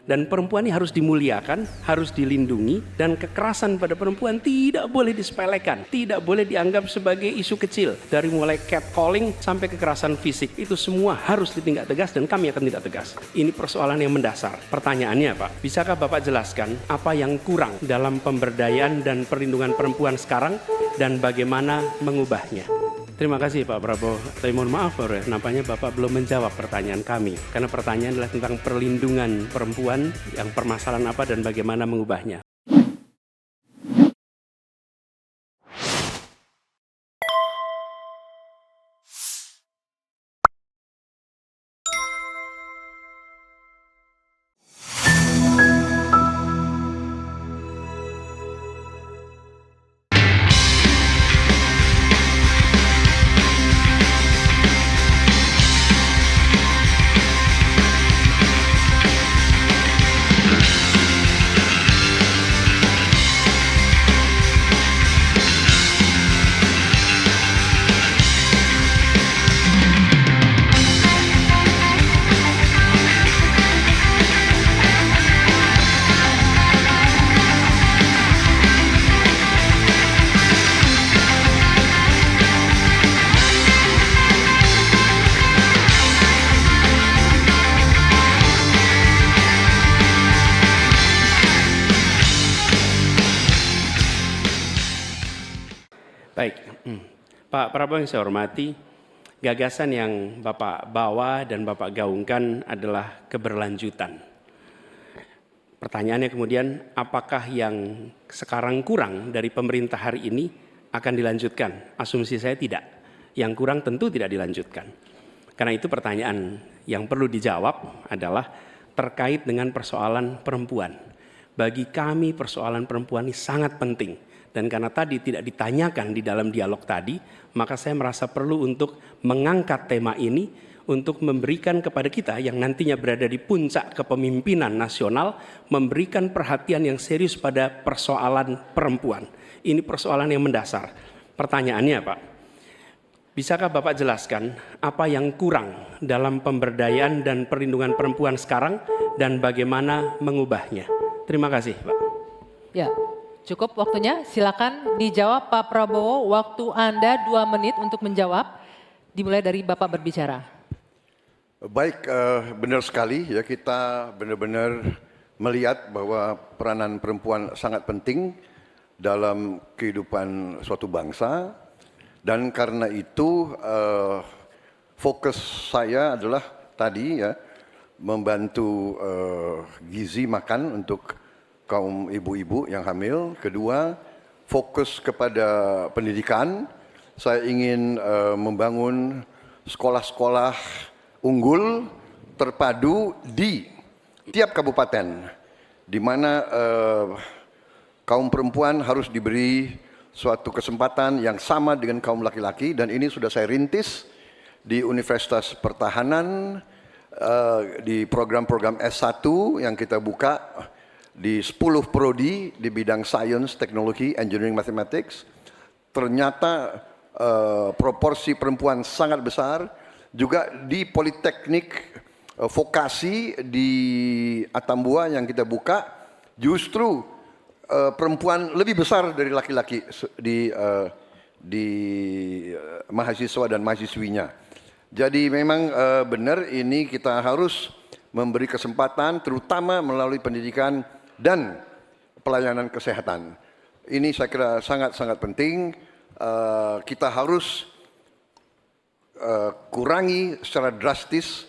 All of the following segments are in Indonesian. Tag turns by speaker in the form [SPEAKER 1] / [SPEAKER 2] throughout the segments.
[SPEAKER 1] Dan perempuan ini harus dimuliakan, harus dilindungi, dan kekerasan pada perempuan tidak boleh disepelekan, tidak boleh dianggap sebagai isu kecil. Dari mulai catcalling sampai kekerasan fisik, itu semua harus ditindak tegas dan kami akan tindak tegas. Ini persoalan yang mendasar. Pertanyaannya Pak, bisakah Bapak jelaskan apa yang kurang dalam pemberdayaan dan perlindungan perempuan sekarang dan bagaimana mengubahnya? Terima kasih Pak Prabowo. Tapi mohon maaf nampaknya Bapak belum menjawab pertanyaan kami. Karena pertanyaan adalah tentang perlindungan perempuan, yang permasalahan apa dan bagaimana mengubahnya. Baik, Pak Prabowo yang saya hormati, gagasan yang Bapak bawa dan Bapak gaungkan adalah keberlanjutan. Pertanyaannya kemudian, apakah yang sekarang kurang dari pemerintah hari ini akan dilanjutkan? Asumsi saya tidak. Yang kurang tentu tidak dilanjutkan. Karena itu pertanyaan yang perlu dijawab adalah terkait dengan persoalan perempuan. Bagi kami persoalan perempuan ini sangat penting. Dan karena tadi tidak ditanyakan di dalam dialog tadi, maka saya merasa perlu untuk mengangkat tema ini untuk memberikan kepada kita yang nantinya berada di puncak kepemimpinan nasional, memberikan perhatian yang serius pada persoalan perempuan. Ini persoalan yang mendasar. Pertanyaannya Pak, bisakah Bapak jelaskan apa yang kurang dalam pemberdayaan dan perlindungan perempuan sekarang dan bagaimana mengubahnya? Terima kasih Pak.
[SPEAKER 2] Ya. Cukup waktunya, silakan dijawab Pak Prabowo, waktu Anda 2 menit untuk menjawab, dimulai dari Bapak berbicara.
[SPEAKER 3] Baik, benar sekali ya, kita benar-benar melihat bahwa peranan perempuan sangat penting dalam kehidupan suatu bangsa, dan karena itu fokus saya adalah tadi ya, membantu gizi makan untuk kaum ibu-ibu yang hamil. Kedua, fokus kepada pendidikan. Saya ingin membangun sekolah-sekolah unggul terpadu di tiap kabupaten, di mana kaum perempuan harus diberi suatu kesempatan yang sama dengan kaum laki-laki, dan ini sudah saya rintis di Universitas Pertahanan, di program-program S1 yang kita buka di 10 prodi di bidang Science, Teknologi, Engineering, Mathematics. Ternyata proporsi perempuan sangat besar. Juga di Politeknik Vokasi di Atambua yang kita buka, justru perempuan lebih besar dari laki-laki di mahasiswa dan mahasiswinya. Jadi memang benar ini kita harus memberi kesempatan terutama melalui pendidikan dan pelayanan kesehatan. Ini saya kira sangat-sangat penting. Kita harus kurangi secara drastis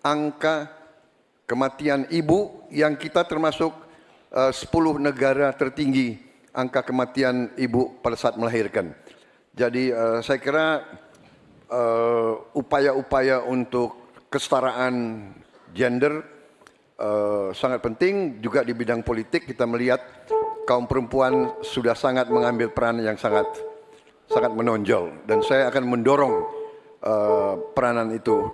[SPEAKER 3] angka kematian ibu yang kita termasuk 10 negara tertinggi angka kematian ibu pada saat melahirkan. Jadi saya kira upaya-upaya untuk kesetaraan gender sangat penting. Juga di bidang politik kita melihat kaum perempuan sudah sangat mengambil peran yang sangat menonjol, dan saya akan mendorong peranan itu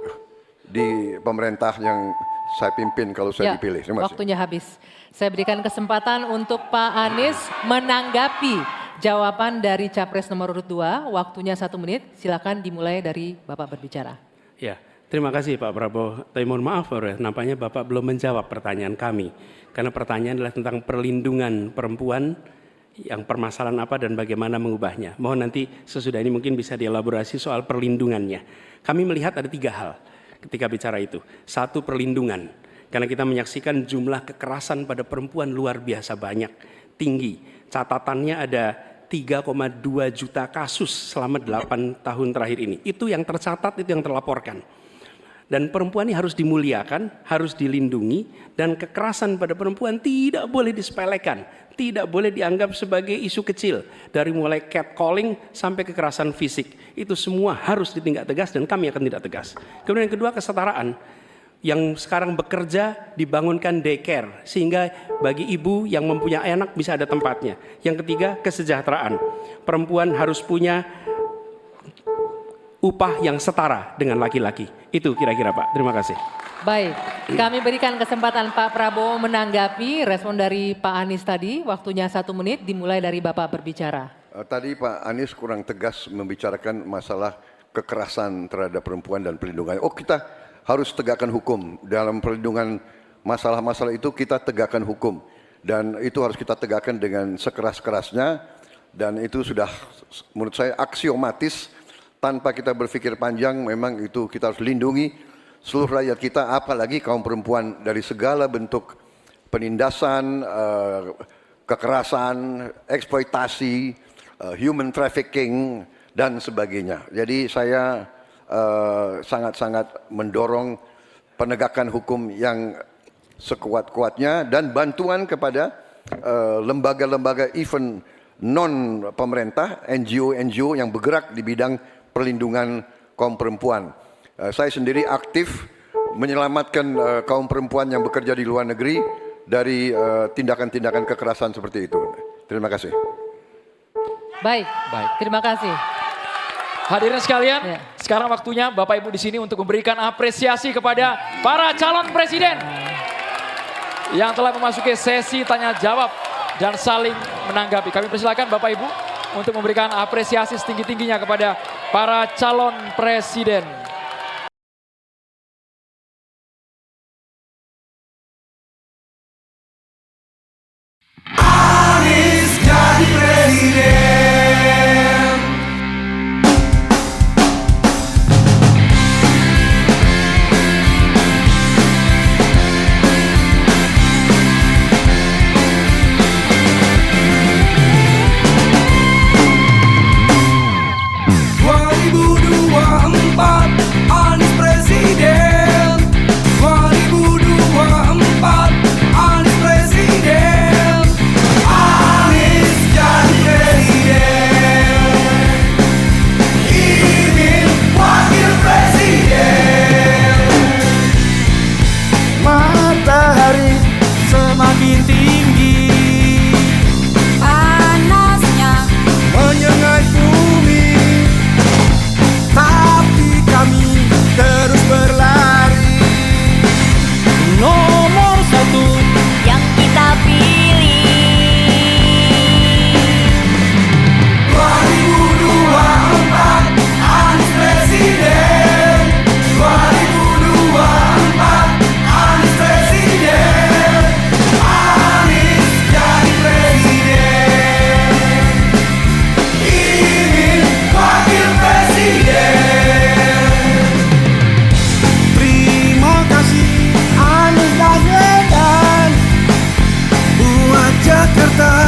[SPEAKER 3] di pemerintah yang saya pimpin kalau saya dipilih. Terima kasih.
[SPEAKER 2] Waktunya habis. Saya berikan kesempatan untuk Pak Anies menanggapi jawaban dari Capres nomor urut 2. Waktunya 1 menit. Silakan dimulai dari Bapak berbicara.
[SPEAKER 1] Ya. Terima kasih Pak Prabowo. Tapi mohon maaf, nampaknya Bapak belum menjawab pertanyaan kami. Karena pertanyaan adalah tentang perlindungan perempuan, yang permasalahan apa dan bagaimana mengubahnya. Mohon nanti sesudah ini mungkin bisa dielaborasi soal perlindungannya. Kami melihat ada 3 hal ketika bicara itu. 1, perlindungan. Karena kita menyaksikan jumlah kekerasan pada perempuan luar biasa banyak, tinggi. Catatannya ada 3,2 juta kasus selama 8 tahun terakhir ini. Itu yang tercatat, itu yang terlaporkan. Dan perempuan ini harus dimuliakan, harus dilindungi, dan kekerasan pada perempuan tidak boleh disepelekan, tidak boleh dianggap sebagai isu kecil. Dari mulai catcalling sampai kekerasan fisik, itu semua harus ditindak tegas dan kami akan tidak tegas. Kemudian yang kedua, kesetaraan. Yang sekarang bekerja dibangunkan daycare, sehingga bagi ibu yang mempunyai anak bisa ada tempatnya. Yang ketiga, kesejahteraan. Perempuan harus punya upah yang setara dengan laki-laki. Itu kira-kira Pak. Terima kasih.
[SPEAKER 2] Baik, kami berikan kesempatan Pak Prabowo menanggapi respon dari Pak Anies tadi. Waktunya 1 menit, dimulai dari Bapak berbicara.
[SPEAKER 3] Tadi Pak Anies kurang tegas membicarakan masalah kekerasan terhadap perempuan dan perlindungannya. Oh, kita harus tegakkan hukum. Dalam perlindungan masalah-masalah itu kita tegakkan hukum. Dan itu harus kita tegakkan dengan sekeras-kerasnya. Dan itu sudah menurut saya aksiomatis. Tanpa kita berpikir panjang, memang itu kita harus lindungi seluruh rakyat kita, apalagi kaum perempuan dari segala bentuk penindasan, kekerasan, eksploitasi, human trafficking, dan sebagainya. Jadi saya sangat-sangat mendorong penegakan hukum yang sekuat-kuatnya dan bantuan kepada lembaga-lembaga event non pemerintah, NGO-NGO yang bergerak di bidang perlindungan kaum perempuan. Saya sendiri aktif menyelamatkan kaum perempuan yang bekerja di luar negeri dari tindakan-tindakan kekerasan seperti itu. Terima kasih.
[SPEAKER 2] Baik, terima kasih.
[SPEAKER 4] Hadirin sekalian, sekarang waktunya Bapak Ibu di sini untuk memberikan apresiasi kepada para calon presiden yang telah memasuki sesi tanya jawab dan saling menanggapi. Kami persilakan Bapak Ibu untuk memberikan apresiasi setinggi-tingginya kepada para calon presiden.
[SPEAKER 5] Anies jadi presiden. Anies presiden 2024, Anies presiden, Anies jadi presiden, ingin wakil presiden. Matahari semakin tinggi, panasnya menyengat bumi, tapi kami terus berlari. Nomor 1
[SPEAKER 6] yang kita pilih
[SPEAKER 5] 2024, Anies presiden 2024, Anies presiden, Anies jadi presiden, ingin wakil presiden. Terima kasih Anies Baswedan buat Jakarta